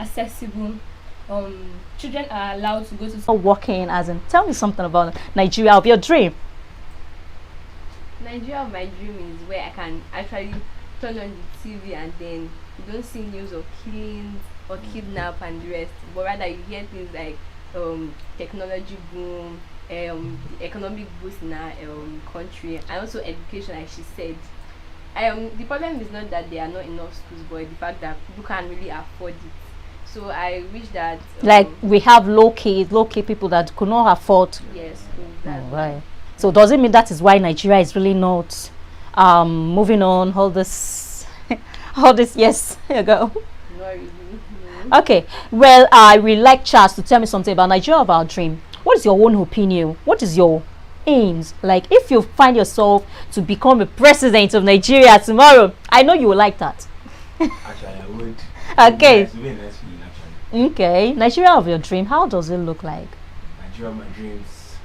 accessible. Children are allowed to go to school. Working as in, tell me something about Nigeria of your dream. Nigeria of my dream is where I can actually turn on the TV and then you don't see news of killings or kidnap and the rest, but rather you hear things like technology boom, the economic boost in our country, and also education, like she said. The problem is not that there are not enough schools, but the fact that people can't really afford it. So I wish that Like we have low key people that could not afford. yes, so that's Right. So does it mean that is why Nigeria is really not moving on all this all this years ago? not really. No. Okay. Well, I would like Charles to tell me something about Nigeria of our dream. What is your own opinion? What is your aims? Like if you find yourself to become a president of Nigeria tomorrow, I know you will like that. Actually, I would. Okay. It's really nice feeling, actually. Okay. Nigeria of your dream, how does it look like? Nigeria, my dreams.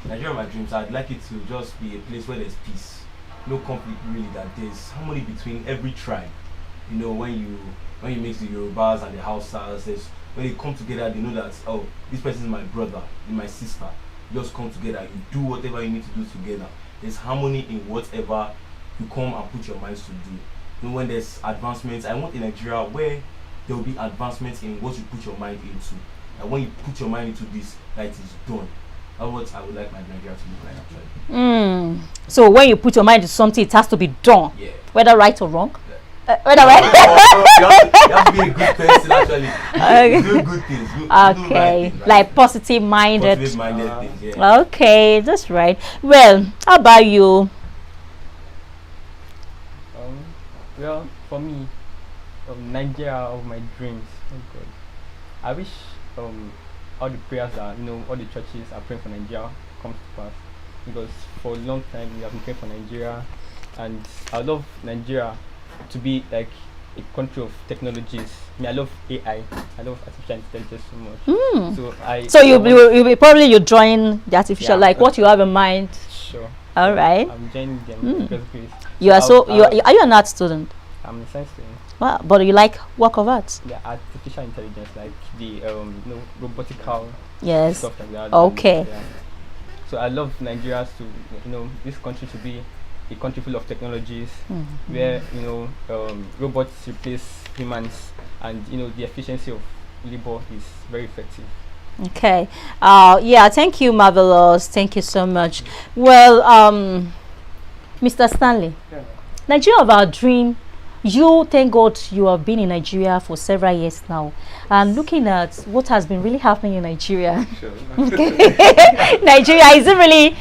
Nigeria, my dreams. I'd like it to just be a place where there's peace, no conflict really. That there's harmony between every tribe. You know, when you mix the Yorubas and the Hausas, when they come together, they know that oh, this person is my brother, is my sister. You just come together. You do whatever you need to do together. There's harmony in whatever you come and put your minds to do. You know, when there's advancements, I want a Nigeria where there will be advancements in what you put your mind into. And when you put your mind into this, that it is done. That's what I would like my Nigeria to look like, actually. So when you put your mind to something, it has to be done, Yeah. whether right or wrong. Whether No, right. you have to be a good person, actually. Do good things. Do right Okay, things, right? like positive minded. Positive minded things, yeah. Okay, that's right. Well, how about you? Well, for me, Nigeria of my dreams. Oh God, I wish all the prayers that all the churches are praying for Nigeria comes to pass, because for a long time we have been praying for Nigeria, and I love Nigeria to be like a country of technologies. I mean, I love AI. I love artificial intelligence so much. So you'll be probably you join the artificial, Yeah, like what you have in mind. Sure. All right. I'm joining them because You are are you an art student? I'm a science student. Well, but you like work of art? Yeah, artificial intelligence, like the robotical Yes. stuff like that. Okay. Yeah. So I love Nigeria to this country to be a country full of technologies where robots replace humans, and the efficiency of labor is very effective. Okay. Yeah, thank you, Marvelous. Thank you so much. Well, Mr. Stanley, Yeah. Nigeria of our dream. You, thank God, you have been in Nigeria for several years now, and looking at what has been really happening in Nigeria. Sure. Nigeria, is it really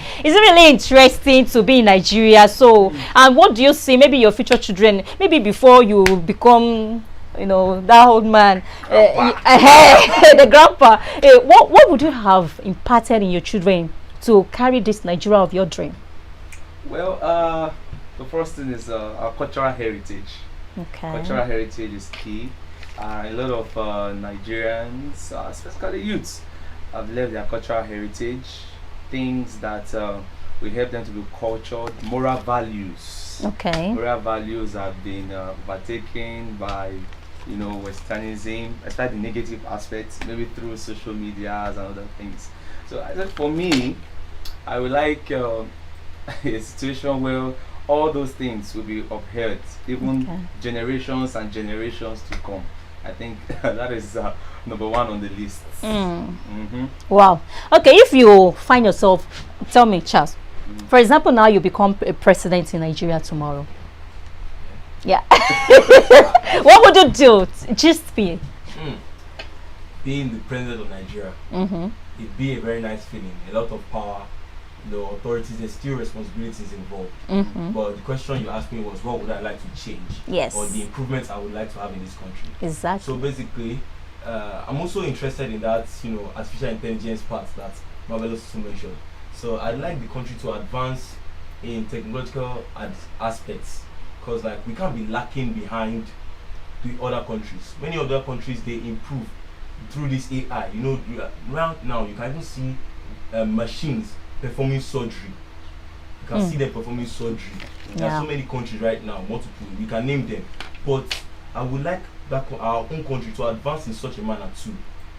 interesting to be in Nigeria? So, and what do you see? Maybe your future children, maybe before you become, that old man, the grandpa. What would you have imparted in your children to carry this Nigeria of your dream? Well, the first thing is our cultural heritage. Okay. Cultural heritage is key. A lot of Nigerians, especially youths, have left their cultural heritage, things that will help them to be cultured, moral values. Okay. Moral values have been overtaken by, Westernism, especially the negative aspects, maybe through social medias and other things. So I think for me, I would like a situation where all those things will be upheld, even generations and generations to come. I think that is number one on the list. Wow. Okay, if you find yourself, tell me, Charles, for example, now you become a president in Nigeria tomorrow. Yeah. What would you do? Just be. Being the president of Nigeria, it'd be a very nice feeling. A lot of power. The authorities, there's still responsibilities involved. But the question you asked me was, what would I like to change? Yes. Or the improvements I would like to have in this country. Exactly. So basically, I'm also interested in that, artificial intelligence part that Marvelous also mentioned. So I'd like the country to advance in technological aspects, because like we can't be lacking behind the other countries. Many other countries, they improve through this AI. Right now you can even see machines performing surgery. You can see them performing surgery. There are so many countries right now, multiple, we can name them. But I would like our own country to advance in such a manner too.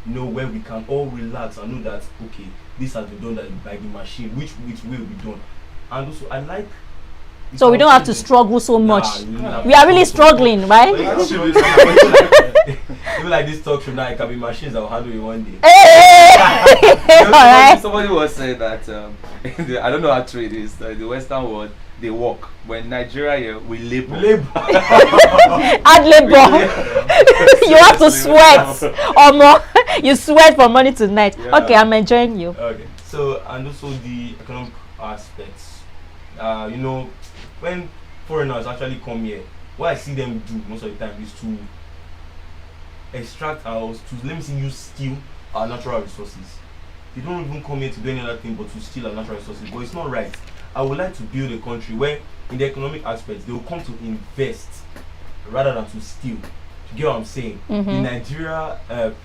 Where we can all relax and know that okay, this has been done by the machine, which will be done. And also, I like. So we don't have to struggle so much. Nah, We are really struggling, right? Even like this talk show now, it can be machines that will handle it one day. Alright. Somebody was saying that I don't know how true it is. The Western world, they work. When Nigeria here, we labor. Add labor. You have to sweat or more. You sweat for money tonight. Yeah. Okay, I'm enjoying you. Okay. So, and also the economic aspects. When foreigners actually come here, what I see them do most of the time is to extract use steal our natural resources. They don't even come here to do any other thing but to steal our natural resources. But it's not right. I would like to build a country where, in the economic aspects, they will come to invest rather than to steal. You get what I'm saying? In Nigeria,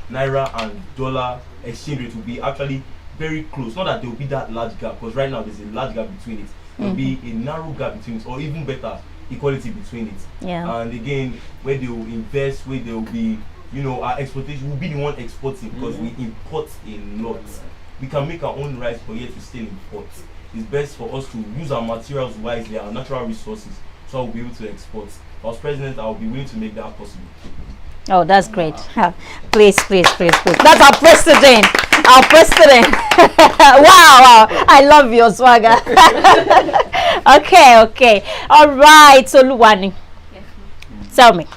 naira and dollar exchange rate will be actually very close. Not that there will be that large gap, because right now there's a large gap between it. There will be a narrow gap between it, or even better, equality between it. Yeah. And again, where they will invest, where there will be, our exportation will be the one exporting, because we import a lot. We can make our own rice, but yet we still import. It's best for us to use our materials wisely, our natural resources, so we'll be able to export. As president, I will be willing to make that possible. Oh, that's great. Please. That's our president. Our president. Wow. I love your swagger. Okay. All right. So, Luwani, tell me,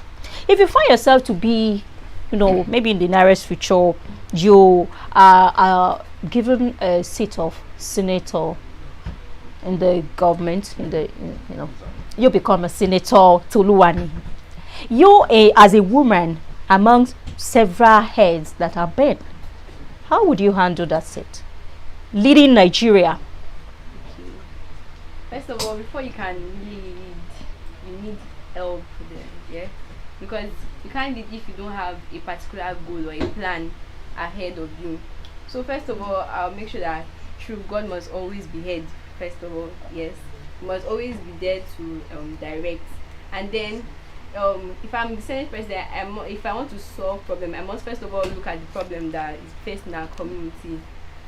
if you find yourself to be, maybe in the nearest future, you are given a seat of senator in the government, you become a senator, Toluwani. You, as a woman, among several heads that are men, how would you handle that seat? Leading Nigeria. First of all, before you can really lead, you need help there, yeah? Because you can't lead if you don't have a particular goal or a plan ahead of you. So first of all, I'll make sure that God must always be head. First of all, yes, you must always be there to direct. And then if I'm the Senate president, if I want to solve problem, I must first of all look at the problem that is faced in our community.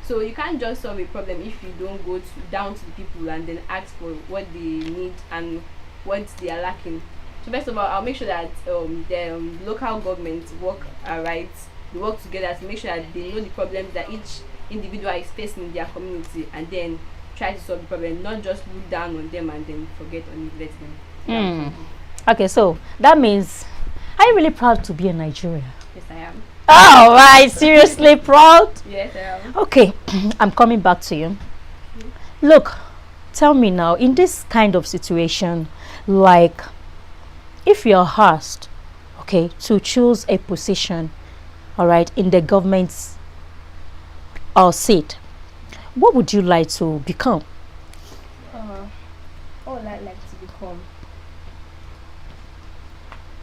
So you can't just solve a problem if you don't go down to the people and then ask for what they need and what they are lacking. So first of all, I'll make sure that the local governments work right. They work together to make sure that they know the problems that each individual is facing in their community, and then try to solve the problem, not just look down on them and then forget or neglect them. Okay, so that means, are you really proud to be a Nigerian? Yes, I am. Oh, right, seriously proud? Yes, I am. Okay, I'm coming back to you. Look, tell me now, in this kind of situation, like, if you're asked, okay, to choose a position, all right, in the government's seat, what would you like to become? What would I like to become?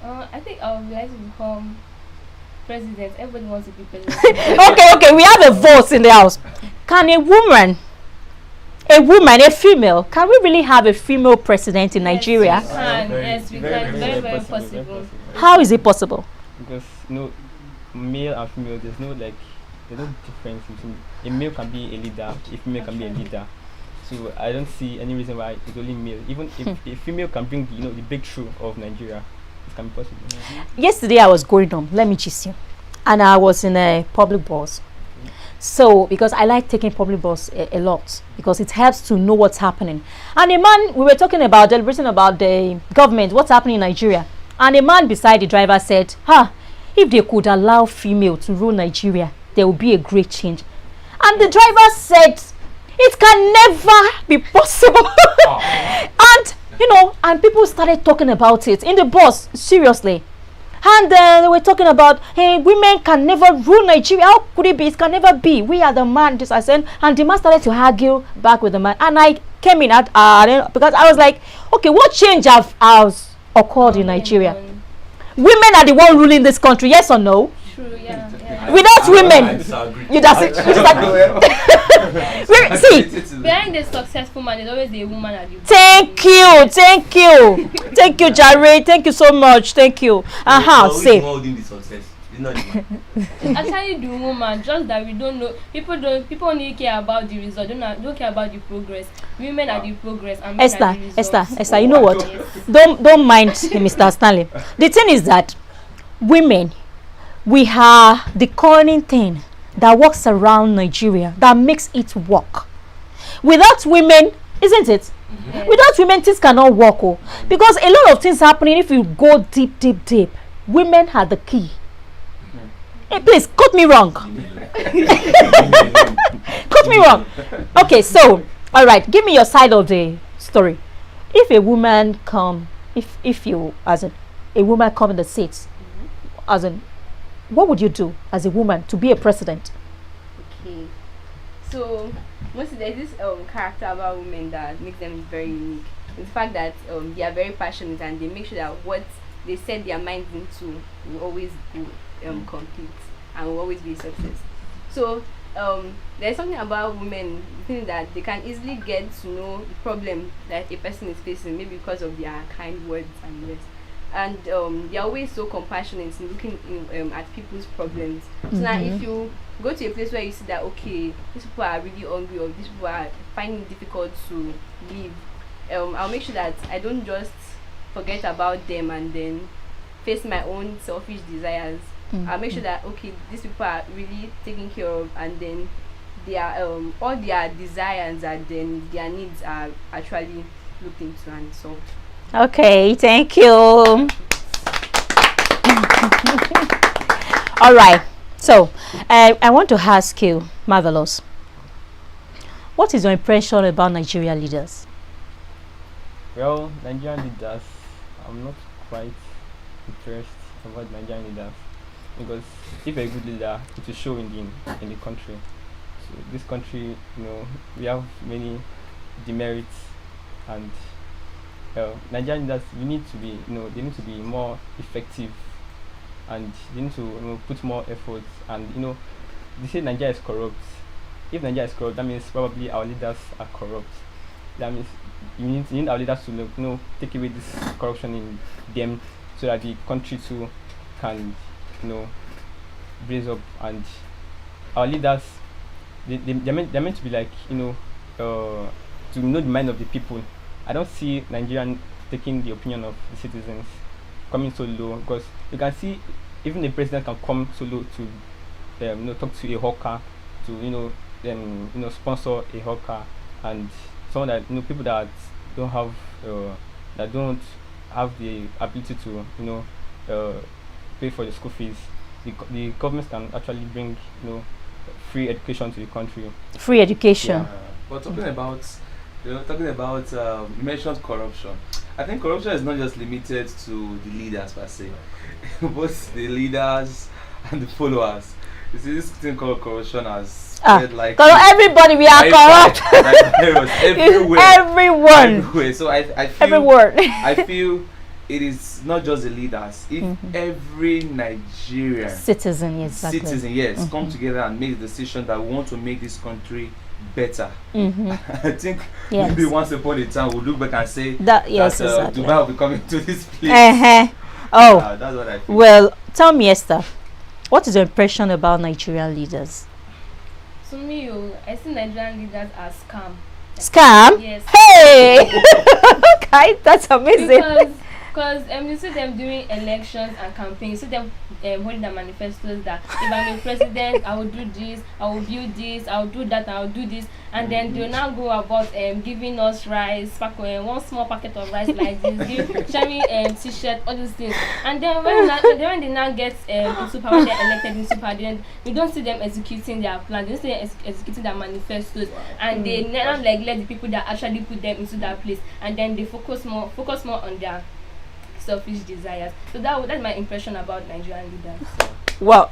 I think I would like to become president. Everybody wants to be president. Okay, we have a vote in the house. Can a woman, a female, can we really have a female president in Nigeria? Yes, we can. Very possible. How is it possible? Because male and female, there's no difference between a male can be a leader, a female can be a leader. So I don't see any reason why it's only male. Even if a female can bring the breakthrough of Nigeria, it can be possible. Yesterday I was going home, let me just you, and I was in a public bus. So because I like taking public bus a lot, because it helps to know what's happening. And a man, we were talking about, deliberating about the government, what's happening in Nigeria, and a man beside the driver said, if they could allow female to rule Nigeria, there would be a great change. And the driver said, it can never be possible. And people started talking about it in the bus, seriously. And they were talking about, hey, women can never rule Nigeria. How could it be? It can never be. We are the man, this I said. And the man started to argue back with the man. And I came in because I was like, okay, what change has occurred in Nigeria? Women are the one ruling this country, yes or no? True, yeah. Without I women, disagree. you just see. Behind the successful man, there's always a woman at the Thank you, thank you, Jare. Thank you so much. Thank you. Say. Holding the success. It's not the man. Actually, the woman, just that we don't know. People only care about the result. Don't care about the progress. Women are the progress, and men are the results. Esther. You know what? Don't mind Mr. Stanley. The thing is that women, we are the corning thing that works around Nigeria that makes it work. Without women, isn't it? Yes. Without women, things cannot work. Oh, because a lot of things happening. If you go deep, women are the key. Hey, please, cut me wrong. Cut me wrong. Okay, so, all right, give me your side of the story. If a woman come, if you, as a woman come in the seats, as in, what would you do as a woman to be a president? Okay. So mostly there's this character about women that makes them very unique. In the fact that they are very passionate and they make sure that what they set their minds into will always go complete and will always be a success. So there's something about women, think that they can easily get to know the problem that a person is facing, maybe because of their kind words and the rest. And they're always so compassionate in looking at people's problems. So now if you go to a place where you see that, okay, these people are really hungry or these people are finding it difficult to live, I'll make sure that I don't just forget about them and then face my own selfish desires. I'll make sure that, okay, these people are really taken care of, and then their all their desires and then their needs are actually looked into and solved. Okay, thank you. All right. So, I want to ask you, Marvelous, what is your impression about Nigerian leaders? Well, Nigerian leaders, I'm not quite impressed about Nigerian leaders, because if a good leader, it will show in the country. So this country, we have many demerits, and Nigerian leaders, we need to be, they need to be more effective, and they need to put more effort. And they say Nigeria is corrupt. If Nigeria is corrupt, that means probably our leaders are corrupt. That means you need our leaders to take away this corruption in them, so that the country too can raise up. And our leaders, they're meant to be like to know the mind of the people. I don't see Nigerian taking the opinion of the citizens, coming so low, because you can see even the president can come so low to talk to a hawker, to sponsor a hawker, and someone that people that don't have the ability to pay for the school fees. The government can actually bring free education to the country. Free education. Yeah. But talking about you mentioned corruption. I think corruption is not just limited to the leaders per se, both the leaders and the followers. You see, this thing called corruption has spread like everybody, we are corrupt. Everywhere. Everyone. So I feel everyone. I feel it is not just the leaders. If every Nigerian citizen, yes, come together and make the decision that we want to make this country better. I think maybe once upon a time we'll look back and say that Dubai will be coming to this place. That's what I feel. Well, tell me, Esther, what is your impression about Nigerian leaders? To me, I see Nigerian leaders as scam. Scam? Yes. Hey! Okay, that's amazing. Because you see them doing elections and campaigns, you see them holding their manifestos that if I'm a president, I will do this, I will build this, I will do that, I will do this, and then they'll now go about giving us rice, one small packet of rice like this, sharing t-shirt, all these things. And then when they now get into power, they're elected into power, then we don't see them executing their plans, they don't see them executing their manifestos, and they now let the people that actually put them into that place, and then they focus more on their selfish desires. So that's my impression about Nigerian leaders. Well,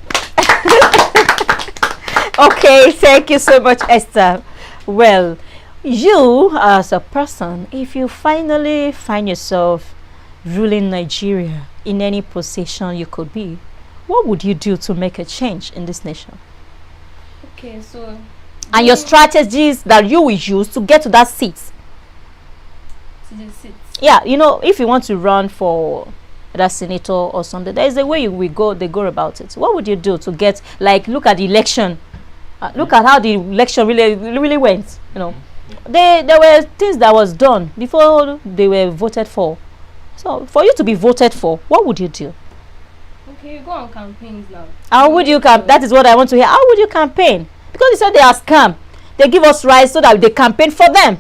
okay, thank you so much, Esther. Well, you as a person, if you finally find yourself ruling Nigeria in any position you could be, what would you do to make a change in this nation? Okay, so And your doing- strategies that you will use to get to that seat. to the seat. Yeah, you know, if you want to run for that senator or something, there is a way they go about it. What would you do to get, like, look at the election, look at how the election really went, you know. There were things that was done before they were voted for. So for you to be voted for, what would you do? Okay, you go on campaigns now. How would you that is what I want to hear. How would you campaign? Because you said they are scam. They give us rights so that they campaign for them.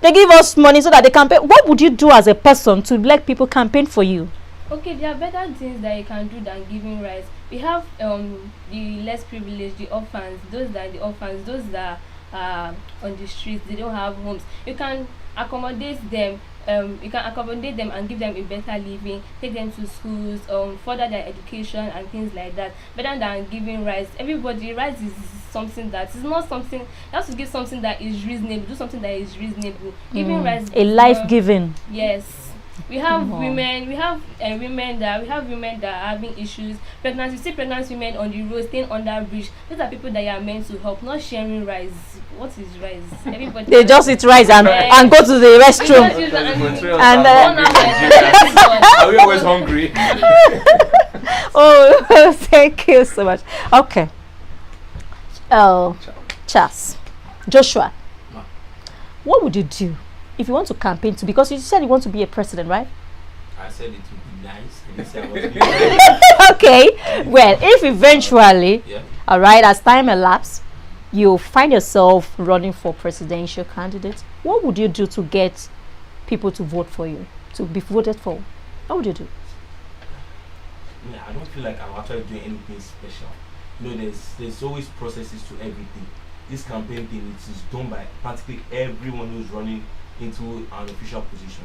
They give us money so that they campaign. What would you do as a person to let people campaign for you? Okay, there are better things that you can do than giving rights. We have the less privileged, the orphans, those that are on the streets, they don't have homes. You can accommodate them. And give them a better living, take them to schools, further their education and things like that. Better than giving rights. Everybody, rights is something that is not something. You have to give something that is reasonable. Do something that is reasonable. Giving rights. A life giving. Yes. We have women. We have women that are having issues. Pregnant. You see pregnant women on the road, staying under bridge. These are people that you are meant to help, not sharing rice. What is rice? Everybody. They just eat rice and go to the restroom. Are we always hungry? Oh, thank you so much. Okay. Charles, Joshua, what would you do if you want to campaign to? Because you said you want to be a president, right? I said it would be nice. I didn't say I want to be Okay. Well, if eventually, yeah. all right, as time elapses, you find yourself running for presidential candidate, what would you do to get people to vote for you, to be voted for? What would you do? Yeah, I don't feel like I'm actually doing anything special. You know, there's always processes to everything. This campaign thing, it is done by practically everyone who's running into an official position.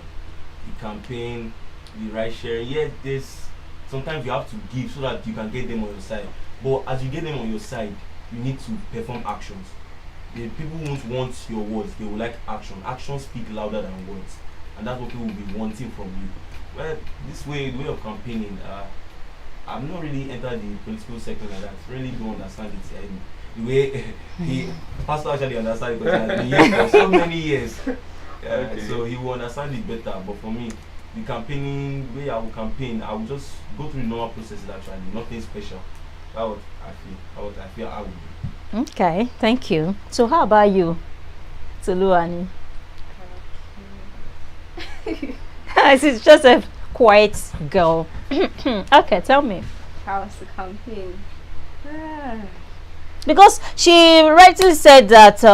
The campaign, the right sharing, yeah, there's sometimes you have to give so that you can get them on your side. But as you get them on your side, you need to perform actions. The people won't want your words, they will like action. Actions speak louder than words. And that's what people will be wanting from you. Well, the way of campaigning, I've not really entered the political sector like that. Really don't understand it. And the way the pastor actually understands it because he has been here for so many years. Okay. So he will understand it better. But for me, the campaigning, the way I will campaign, I will just go through the normal processes actually, nothing special. That's what I feel I would do. Okay, thank you. So how about you, Tuluani? She's just a quiet girl. Okay, tell me. How was the campaign? Because she rightly said that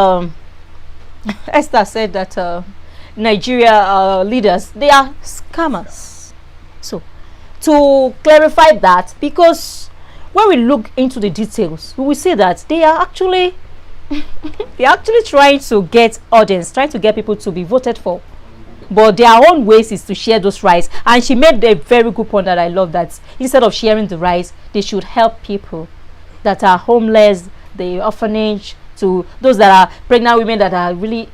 Esther said that Nigeria leaders, they are scammers. So to clarify that, because when we look into the details, we will see that they are actually trying to get audience, trying to get people to be voted for. But their own ways is to share those rights. And she made a very good point that I love, that instead of sharing the rights, they should help people that are homeless, the orphanage, to those that are pregnant women that are really,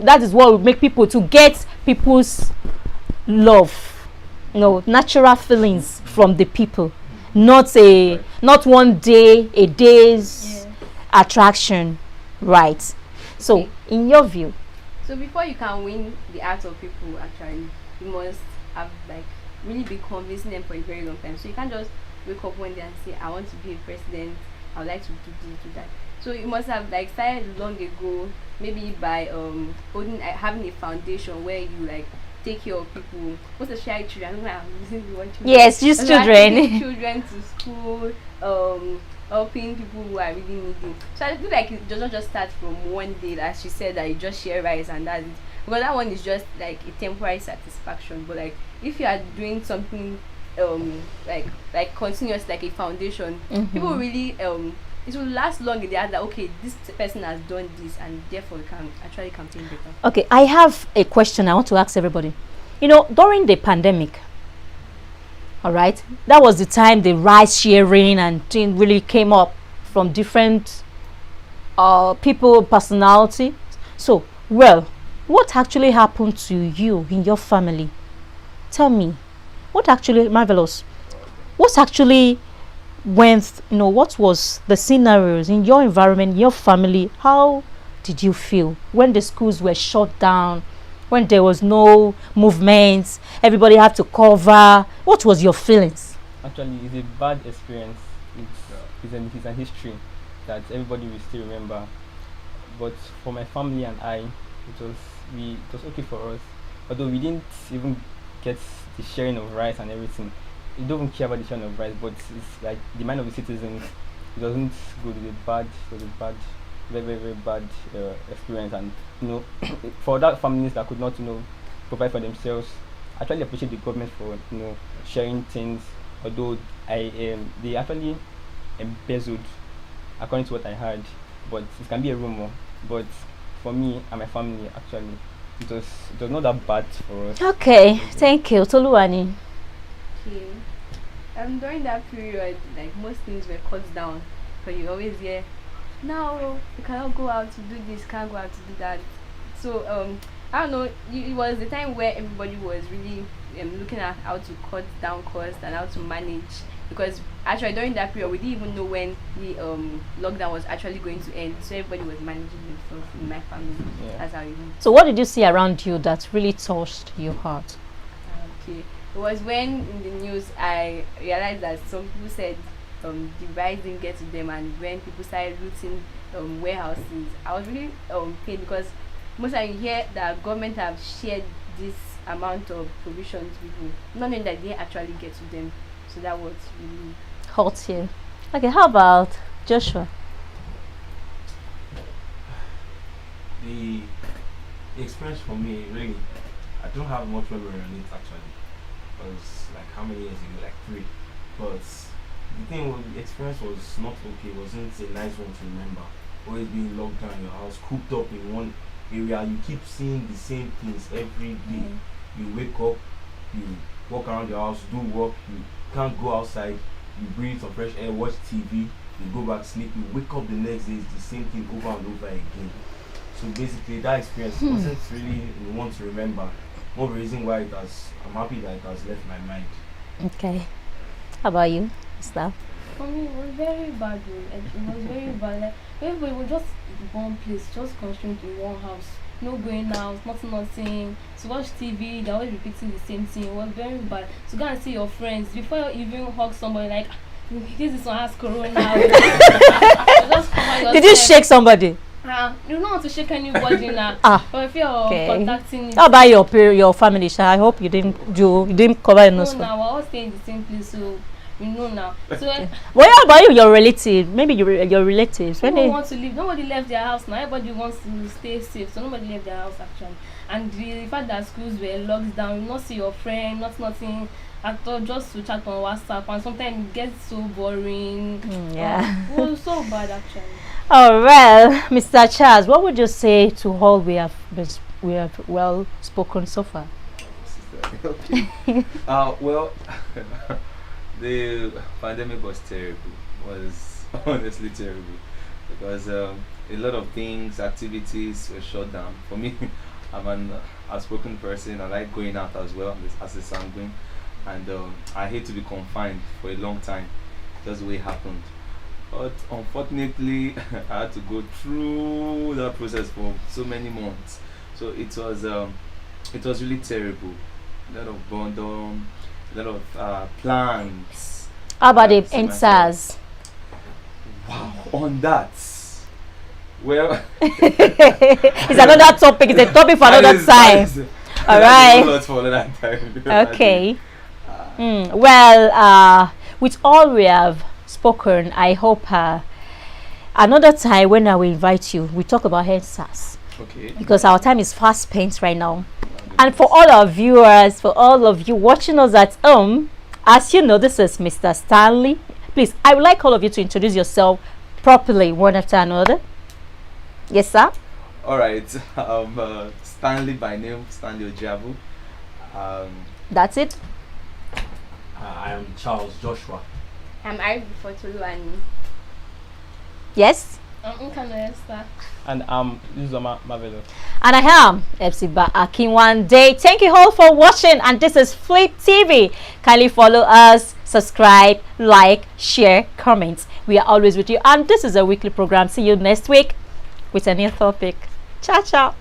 that is what will make people, to get people's love, natural feelings from the people, not one day, a day's attraction, right? So in your view, So before you can win the hearts of people, actually, you must have really be convincing them for a very long time. So you can't just wake up one day and say, I want to be a president, I would like to do this, do that. So you must have started long ago, maybe by having a foundation where you take care of people. What's the shy children? I don't know, I'm using the word children. yes, use children. Children to school, helping people who are really needing. So I feel like it doesn't just start from one day, as she said, that you just share rice and that's it. Because that one is just a temporary satisfaction. But if you are doing something continuous, like a foundation, people really it will last long in the eyes that okay, this person has done this and therefore you can actually campaign better. Okay, I have a question I want to ask everybody. During the pandemic, all right, that was the time the rice sharing and thing really came up from different people, personality. So, what actually happened to you in your family? Tell me, what actually, Marvelous, what actually went, what was the scenarios in your environment, your family? How did you feel when the schools were shut down, when there was no movement, everybody had to cover? What was your feelings? Actually, it's a bad experience. It's an history that everybody will still remember. But for my family and I, it was okay for us. Although we didn't even get the sharing of rights and everything. We don't even care about the sharing of rights, but it's like the mind of the citizens. It wasn't good. It was a bad, very, very, very bad experience. And for that families that could not provide for themselves, I actually appreciate the government for sharing things. Although they actually embezzled, according to what I heard, but it can be a rumor. But for me and my family, actually, it was not that bad for us. Okay, thank you, Toluwani. Okay. During that period, like most things were cut down, but you always hear, now you cannot go out to do this, can't go out to do that. So I don't know. It was the time where everybody was really looking at how to cut down costs and how to manage. Because actually during that period we didn't even know when the lockdown was actually going to end. So everybody was managing themselves in my family. Yeah. That's how it went. So what did you see around you that really touched your heart? Okay. It was when in the news I realized that some people said the rice didn't get to them, and when people started looting warehouses, I was really paid, because most time you hear that government have shared this amount of provision to people, not knowing that they actually get to them. So that was really Hurt you. Okay, how about Joshua? The experience for me, really, I don't have much memory on it actually. Because like how many years ago? Like 3. But the thing was, the experience was not okay. It wasn't a nice one to remember. Always being locked down in your house, cooped up in one area. You keep seeing the same things every day. You wake up, you walk around your house, do work, you can't go outside, you breathe some fresh air, watch TV, you go back, sleep, you wake up the next day, it's the same thing over and over again. So basically that experience wasn't really one to remember. More reason why I'm happy that it has left my mind. Okay. How about you, Steph? For me, it was very bad. It was very bad. Like, everybody was just in one place, just constrained in one house. No going out, nothing. To watch TV, they're always repeating the same thing. It was very bad. To go and see your friends before you even hug somebody, like, this one has corona. Just cover yourself. Did you shake somebody? You don't want to shake anybody now. But if you're contacting, how about your family? I hope you didn't cover your nose. No, now we're all staying in the same place, so we know now. So well, how about your relative? Maybe your relatives. When they want to leave, nobody left their house now. Everybody wants to stay safe, so nobody left their house actually. And the fact that schools were locked down, you not see your friend, nothing at all, just to chat on WhatsApp, and sometimes it gets so boring. It was so bad actually. Oh well, Mr. Charles, what would you say to all we have well spoken so far? Okay. Well, the pandemic was terrible. Was honestly terrible, because a lot of things, activities were shut down. For me, I'm an outspoken person. I like going out as well as a sanguine, and I hate to be confined for a long time. That's the way it happened. But unfortunately, I had to go through that process for so many months. So it was really terrible. A lot of boredom, a lot of plans. How about the NSAS? Wow, on that. Well, it's another topic. It's a topic for another time. All right. For another time. Okay. Well, with all we have spoken, I hope another time when I will invite you, we talk about NSAS. Okay. Because our time is fast spent right now. And for all our viewers, for all of you watching us at home, as you know, this is Mr. Stanley. Please, I would like all of you to introduce yourself properly, one after another. Yes, sir. All right. Stanley by name, Stanley Ojabu. That's it. I am Charles Joshua. I'm Ivy for Toluwani. Yes. I'm Nkano Esther. And this is Marvelous. And I am Epsiba Akinwande. Thank you all for watching, and this is Flip TV. Kindly follow us, subscribe, like, share, comment. We are always with you. And this is a weekly program. See you next week with a new topic. Ciao, ciao.